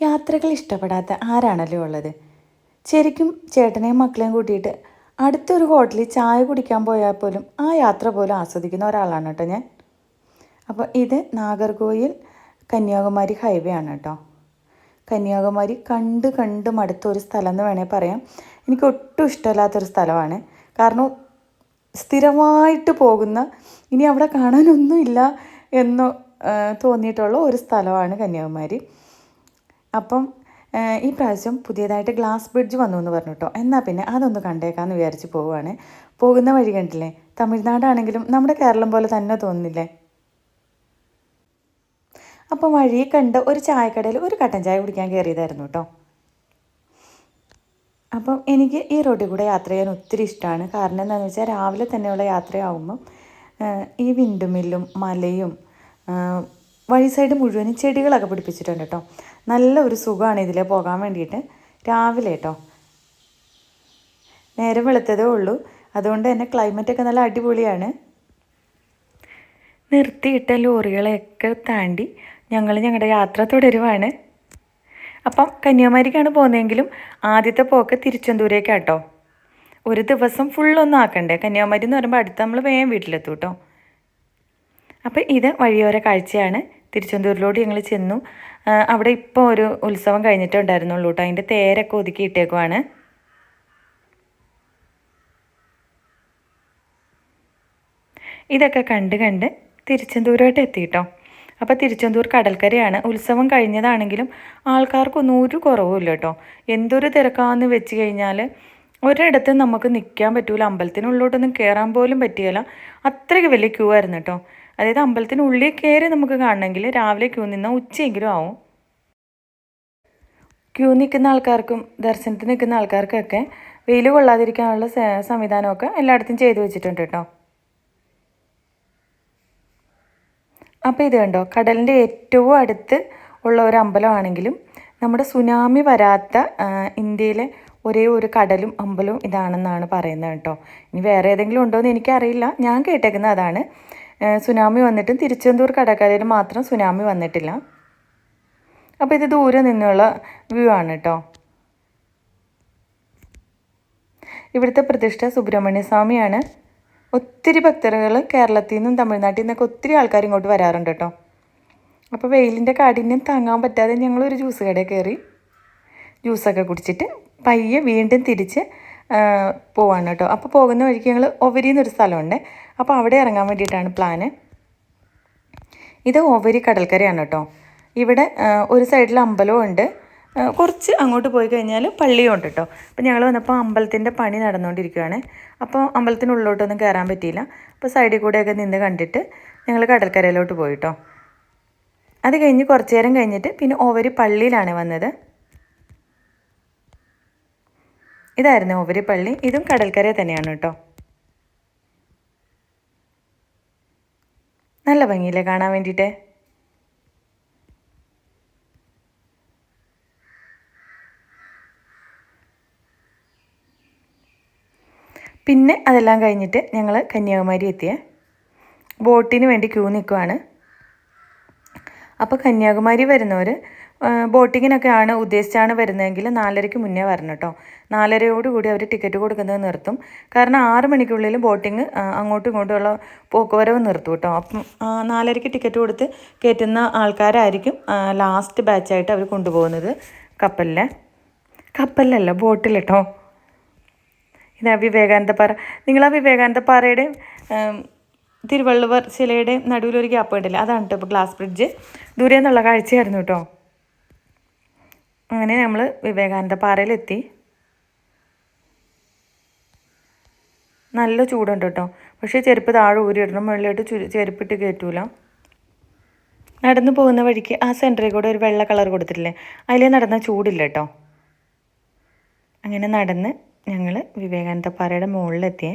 യാത്രകൾ ഇഷ്ടപ്പെടാത്ത ആരാണല്ലോ ഉള്ളത്. ശരിക്കും ചേട്ടനെയും മക്കളെയും കൂട്ടിയിട്ട് അടുത്തൊരു ഹോട്ടലിൽ ചായ കുടിക്കാൻ പോയാൽ പോലും ആ യാത്ര പോലും ആസ്വദിക്കുന്ന ഒരാളാണ് കേട്ടോ ഞാൻ. അപ്പോൾ ഇത് നാഗർകോയിൽ കന്യാകുമാരി ഹൈവേ ആണ് കേട്ടോ. കന്യാകുമാരി കണ്ട് കണ്ട് മടുത്ത ഒരു സ്ഥലം എന്ന് വേണേൽ പറയാം. എനിക്ക് ഒട്ടും ഇഷ്ടമല്ലാത്തൊരു സ്ഥലമാണ്. കാരണം സ്ഥിരമായിട്ട് പോകുന്ന, ഇനി അവിടെ കാണാനൊന്നുമില്ല എന്ന് തോന്നിയിട്ടുള്ള ഒരു സ്ഥലമാണ് കന്യാകുമാരി. അപ്പം ഈ പ്രാവശ്യം പുതിയതായിട്ട് ഗ്ലാസ് ബ്രിഡ്ജ് വന്നു എന്ന് പറഞ്ഞു കേട്ടോ. എന്നാൽ പിന്നെ അതൊന്ന് കണ്ടേക്കാമെന്ന് വിചാരിച്ച് പോവുകയാണ്. പോകുന്ന വഴി കണ്ടില്ലേ, തമിഴ്നാടാണെങ്കിലും നമ്മുടെ കേരളം പോലെ തന്നെ തോന്നുന്നില്ലേ. അപ്പം വഴി കണ്ട് ഒരു ചായക്കടയിൽ ഒരു കട്ടൻ ചായ കുടിക്കാൻ കയറിയതായിരുന്നു കേട്ടോ. അപ്പം എനിക്ക് ഈ റോഡിൽ കൂടെ യാത്ര ചെയ്യാൻ ഒത്തിരി ഇഷ്ടമാണ്. കാരണം എന്താണെന്ന് വെച്ചാൽ രാവിലെ തന്നെയുള്ള യാത്രയാകുമ്പം ഈ വിൻഡുമില്ലും മലയും വഴി സൈഡ് മുഴുവനും ചെടികളൊക്കെ പിടിപ്പിച്ചിട്ടുണ്ട് കേട്ടോ. നല്ല ഒരു സുഖമാണ് ഇതിലെ പോകാൻ വേണ്ടിയിട്ട്. രാവിലെ കേട്ടോ, നേരം വെളുത്തതേ ഉള്ളൂ. അതുകൊണ്ട് തന്നെ ക്ലൈമറ്റൊക്കെ നല്ല അടിപൊളിയാണ്. നിർത്തിയിട്ട ലോറികളെയൊക്കെ താണ്ടി ഞങ്ങൾ ഞങ്ങളുടെ യാത്ര തുടരുവാണ്. അപ്പം കന്യാകുമാരിക്കാണ് പോകുന്നതെങ്കിലും ആദ്യത്തെ പോക്ക് തിരുച്ചെന്തൂരേക്കാണ് കേട്ടോ. ഒരു ദിവസം ഫുള്ളൊന്നും ആക്കണ്ടേ. കന്യാകുമാരി എന്ന് പറയുമ്പോൾ അടുത്ത് നമ്മൾ വേഗം വീട്ടിലെത്തും കേട്ടോ. അപ്പോൾ ഇത് വഴിയോര കാഴ്ചയാണ്. തിരുച്ചെന്തൂരിലോട്ട് ഞങ്ങൾ ചെന്നു. അവിടെ ഇപ്പോൾ ഒരു ഉത്സവം കഴിഞ്ഞിട്ടുണ്ടായിരുന്നുള്ളൂ കേട്ടോ. അതിൻ്റെ തേരൊക്കെ ഒതുക്കി ഇട്ടേക്കുവാണ്. ഇതൊക്കെ കണ്ട് കണ്ട് തിരുച്ചെന്തൂരായിട്ട് എത്തി കേട്ടോ. അപ്പോൾ തിരുച്ചെന്തൂർ കടൽക്കരയാണ്. ഉത്സവം കഴിഞ്ഞതാണെങ്കിലും ആൾക്കാർക്കൊന്നും ഒരു കുറവുമില്ല കേട്ടോ. എന്തൊരു തിരക്കാന്ന് വെച്ച് കഴിഞ്ഞാൽ ഒരിടത്ത് നമുക്ക് നിൽക്കാൻ പറ്റൂല. അമ്പലത്തിനുള്ളിലോട്ടൊന്നും കയറാൻ പോലും പറ്റിയില്ല. അത്രയ്ക്ക് വലിയ ക്യൂ ആയിരുന്നു കേട്ടോ. അതായത് അമ്പലത്തിനുള്ളിൽ കയറി നമുക്ക് കാണണമെങ്കിൽ രാവിലെ ക്യൂ നിന്നാൽ ഉച്ചയെങ്കിലും ആവും. ക്യൂ നിൽക്കുന്ന ആൾക്കാർക്കും ദർശനത്തിന് നിൽക്കുന്ന ആൾക്കാർക്കൊക്കെ വെയിൽ കൊള്ളാതിരിക്കാനുള്ള സംവിധാനമൊക്കെ എല്ലായിടത്തും ചെയ്തു വെച്ചിട്ടുണ്ട് കേട്ടോ. അപ്പോൾ ഇത് കണ്ടോ, കടലിൻ്റെ ഏറ്റവും അടുത്ത് ഉള്ള ഒരു അമ്പലമാണെങ്കിലും നമ്മുടെ സുനാമി വരാത്ത ഇന്ത്യയിലെ ഒരേ ഒരു കടലും അമ്പലവും ഇതാണെന്നാണ് പറയുന്നത് കേട്ടോ. ഇനി വേറെ ഏതെങ്കിലും ഉണ്ടോ എന്ന് എനിക്കറിയില്ല. ഞാൻ കേട്ടേക്കുന്നത് അതാണ്. സുനാമി വന്നിട്ടും തിരുച്ചെന്തൂർ കടൽക്കരയിൽ മാത്രം സുനാമി വന്നിട്ടില്ല. അപ്പോൾ ഇത് ദൂരെ നിന്നുള്ള വ്യൂ ആണ് കേട്ടോ. ഇവിടുത്തെ പ്രതിഷ്ഠ സുബ്രഹ്മണ്യ സ്വാമിയാണ്. ഒത്തിരി ഭക്തരുകൾ കേരളത്തിൽ നിന്നും തമിഴ്നാട്ടിൽ നിന്നൊക്കെ ഒത്തിരി ആൾക്കാർ ഇങ്ങോട്ട് വരാറുണ്ട് കേട്ടോ. അപ്പോൾ വെയിലിൻ്റെ കാഠിന്യം താങ്ങാൻ പറ്റാതെ ഞങ്ങളൊരു ജ്യൂസ് കടയിൽ കയറി ജ്യൂസൊക്കെ കുടിച്ചിട്ട് പയ്യെ വീണ്ടും തിരിച്ച് പോവാണ് കേട്ടോ. അപ്പോൾ പോകുന്ന വഴിക്ക് ഞങ്ങൾ ഒവരി എന്നൊരു സ്ഥലമുണ്ട്. അപ്പോൾ അവിടെ ഇറങ്ങാൻ വേണ്ടിയിട്ടാണ് പ്ലാന്. ഇത് ഒവരി കടൽക്കരയാണ് കേട്ടോ. ഇവിടെ ഒരു സൈഡിൽ അമ്പലവും ഉണ്ട്. കുറച്ച് അങ്ങോട്ട് പോയി കഴിഞ്ഞാൽ പള്ളിയും ഉണ്ട് കേട്ടോ. അപ്പോൾ ഞങ്ങൾ വന്നപ്പോൾ അമ്പലത്തിൻ്റെ പണി നടന്നുകൊണ്ടിരിക്കുകയാണ്. അപ്പോൾ അമ്പലത്തിനുള്ളിലോട്ടൊന്നും കയറാൻ പറ്റിയില്ല. അപ്പോൾ സൈഡിൽ കൂടെയൊക്കെ നിന്ന് കണ്ടിട്ട് ഞങ്ങൾ കടൽക്കരയിലോട്ട് പോയി കേട്ടോ. അത് കഴിഞ്ഞ് കുറച്ച് നേരം കഴിഞ്ഞിട്ട് പിന്നെ ഒവരി പള്ളിയിലാണ് വന്നത്. ഇതായിരുന്നു ഒവരി പള്ളി. ഇതും കടൽക്കര തന്നെയാണ് കേട്ടോ. നല്ല ഭംഗിയില്ലേ കാണാൻ വേണ്ടിയിട്ട്. പിന്നെ അതെല്ലാം കഴിഞ്ഞിട്ട് ഞങ്ങൾ കന്യാകുമാരി എത്തിയ ബോട്ടിന് വേണ്ടി ക്യൂ നിൽക്കുവാണ്. അപ്പോൾ കന്യാകുമാരി വരുന്നവർ ബോട്ടിങ്ങിനൊക്കെയാണ് ഉദ്ദേശിച്ചാണ് വരുന്നതെങ്കിൽ 4:30 മുന്നേ വരണം കേട്ടോ. 4:30 അവർ ടിക്കറ്റ് കൊടുക്കുന്നത് നിർത്തും. കാരണം 6 മണിക്കുള്ളിൽ ബോട്ടിങ് അങ്ങോട്ടും ഇങ്ങോട്ടുമുള്ള പോക്കുവരവ് നിർത്തും കേട്ടോ. അപ്പം 4:30 ടിക്കറ്റ് കൊടുത്ത് കയറ്റുന്ന ആൾക്കാരായിരിക്കും ലാസ്റ്റ് ബാച്ചായിട്ട് അവർ കൊണ്ടുപോകുന്നത് കപ്പലിലല്ല ബോട്ടിൽ കേട്ടോ. ഇതാ വിവേകാനന്ദപ്പാറ. നിങ്ങൾ ആ വിവേകാനന്ദപ്പാറയുടെയും തിരുവള്ളുവർ ശിലയുടെയും നടുവിലൊരു ഗ്യാപ്പ് ഉണ്ടല്ലോ, അതാണ് കേട്ടോ ഇപ്പോൾ ഗ്ലാസ് ബ്രിഡ്ജ്. ദൂരെ നിന്നുള്ള കാഴ്ചയായിരുന്നു കേട്ടോ. അങ്ങനെ നമ്മൾ വിവേകാനന്ദപ്പാറയിലെത്തി. നല്ല ചൂടുണ്ട് കേട്ടോ. പക്ഷേ ചെരുപ്പ് താഴെ ഊരിയിടണം. മുകളിലോട്ട് ചെരുപ്പിട്ട് കയറ്റൂല. നടന്നു പോകുന്ന വഴിക്ക് ആ സെൻറ്ററിൽ കൂടെ ഒരു വെള്ള കളർ കൊടുത്തിട്ടില്ലേ, അതിലേ നടന്ന ചൂടില്ല കേട്ടോ. അങ്ങനെ നടന്ന് ഞങ്ങൾ വിവേകാനന്ദപ്പാറയുടെ മുകളിലെത്തിയേ.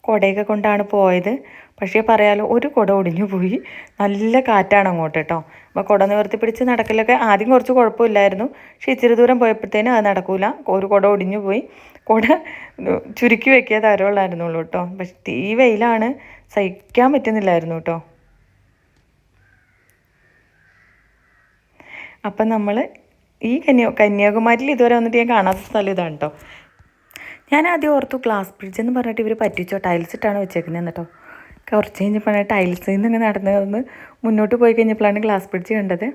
കുടയൊക്കെ കൊണ്ടാണ് പോയത്. പക്ഷേ പറയാലോ, ഒരു കുട ഒടിഞ്ഞു പോയി. നല്ല കാറ്റാണ് അങ്ങോട്ട് കേട്ടോ. അപ്പോൾ കുട നിവർത്തി പിടിച്ച് നടക്കലൊക്കെ ആദ്യം കുറച്ച് കുഴപ്പമില്ലായിരുന്നു. പക്ഷേ ഇച്ചിരി ദൂരം പോയപ്പോഴത്തേനും അത് നടക്കൂല. ഒരു കുട ഒടിഞ്ഞു പോയി. കുട ചുരുക്കി വെക്കിയ തരമുള്ളായിരുന്നുള്ളൂ കേട്ടോ. പക്ഷേ ഈ വെയിലാണ്, സഹിക്കാൻ പറ്റുന്നില്ലായിരുന്നു കേട്ടോ. അപ്പം നമ്മൾ ഈ കന്യാകുമാരിയിൽ ഇതുവരെ വന്നിട്ട് ഞാൻ കാണാത്ത സ്ഥലം ഇതാണ് കേട്ടോ. ഞാൻ ആദ്യം ഓർത്തു ഗ്ലാസ് ബ്രിഡ്ജ് എന്ന് പറഞ്ഞിട്ട് ഇവർ പറ്റിച്ചോ, ടൈൽസ് ഇട്ടാണ് വെച്ചേക്കുന്നത് കേട്ടോ. കുറച്ച് കഴിഞ്ഞപ്പോഴാണ് ടൈൽസിൽ നിന്ന് ഇങ്ങനെ നടന്ന് മുന്നോട്ട് പോയി കഴിഞ്ഞപ്പോഴാണ് ഗ്ലാസ് ബ്രിഡ്ജ് കണ്ടത്.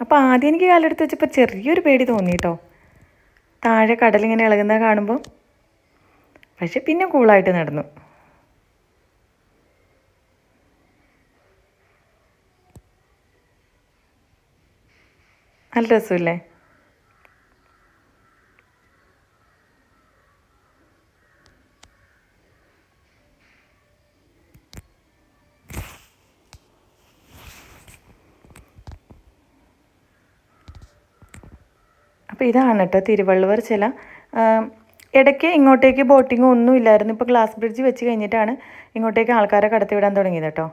അപ്പോൾ ആദ്യം എനിക്ക് കാലെടുത്ത് വെച്ചപ്പോൾ ചെറിയൊരു പേടി തോന്നി കേട്ടോ, താഴെ കടലിങ്ങനെ ഇളകുന്നത് കാണുമ്പോൾ. പക്ഷെ പിന്നെ കൂളായിട്ട് നടന്നു. നല്ല രസമില്ലേ? അപ്പോൾ ഇതാണ് കേട്ടോ തിരുവള്ളുവർ ചില. ഇടയ്ക്ക് ഇങ്ങോട്ടേക്ക് ബോട്ടിങ്ങും ഒന്നും ഇല്ലായിരുന്നു. ഇപ്പോൾ ഗ്ലാസ് ബ്രിഡ്ജ് വെച്ച് കഴിഞ്ഞിട്ടാണ് ഇങ്ങോട്ടേക്ക് ആൾക്കാരെ കടത്തിവിടാൻ തുടങ്ങിയത് കേട്ടോ.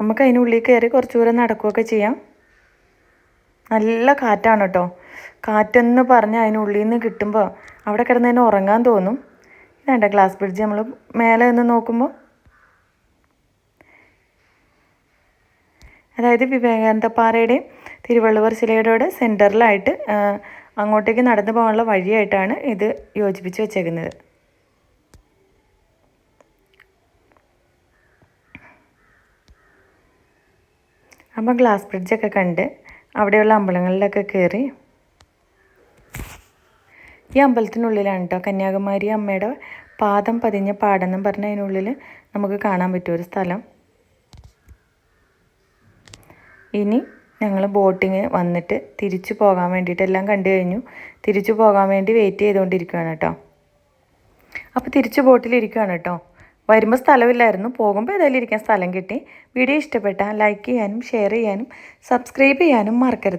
നമുക്ക് അതിനുള്ളിൽ കയറി കുറച്ച് ദൂരം നടക്കുകയൊക്കെ ചെയ്യാം. നല്ല കാറ്റാണ് കേട്ടോ. കാറ്റെന്ന് പറഞ്ഞാൽ അതിനുള്ളിൽ നിന്ന് കിട്ടുമ്പോൾ അവിടെ കിടന്നതിന് ഉറങ്ങാൻ തോന്നും. ഇതാണ്ട ഗ്ലാസ് ബ്രിഡ്ജ്. നമ്മൾ മേലെ നിന്ന് നോക്കുമ്പോൾ, അതായത് വിവേകാനന്ദപ്പാറയുടെയും തിരുവള്ളുവർ ശിലയുടെ സെൻറ്ററിലായിട്ട് അങ്ങോട്ടേക്ക് നടന്നു പോകാനുള്ള വഴിയായിട്ടാണ് ഇത് യോജിപ്പിച്ച് വെച്ചേക്കുന്നത്. അപ്പം ഗ്ലാസ് ബ്രിഡ്ജൊക്കെ കണ്ട് അവിടെയുള്ള അമ്പലങ്ങളിലൊക്കെ കയറി. ഈ അമ്പലത്തിനുള്ളിലാണ് കേട്ടോ കന്യാകുമാരി അമ്മയുടെ പാദം പതിഞ്ഞ പാടെന്നും പറഞ്ഞ അതിനുള്ളിൽ നമുക്ക് കാണാൻ പറ്റും ഒരു സ്ഥലം. ഇനി ഞങ്ങൾ ബോട്ടിങ് വന്നിട്ട് തിരിച്ചു പോകാൻ വേണ്ടിയിട്ട് എല്ലാം കണ്ടു കഴിഞ്ഞു. തിരിച്ചു പോകാൻ വേണ്ടി വെയിറ്റ് ചെയ്തുകൊണ്ടിരിക്കുകയാണ് കേട്ടോ. അപ്പോൾ തിരിച്ച് ബോട്ടിലിരിക്കുകയാണ് കേട്ടോ. വരുമ്പോൾ സ്ഥലമില്ലായിരുന്നു, പോകുമ്പോൾ ഏതായാലും ഇരിക്കാൻ സ്ഥലം കിട്ടി. വീഡിയോ ഇഷ്ടപ്പെട്ടാൽ ലൈക്ക് ചെയ്യാനും ഷെയർ ചെയ്യാനും സബ്സ്ക്രൈബ് ചെയ്യാനും മറക്കരുത്.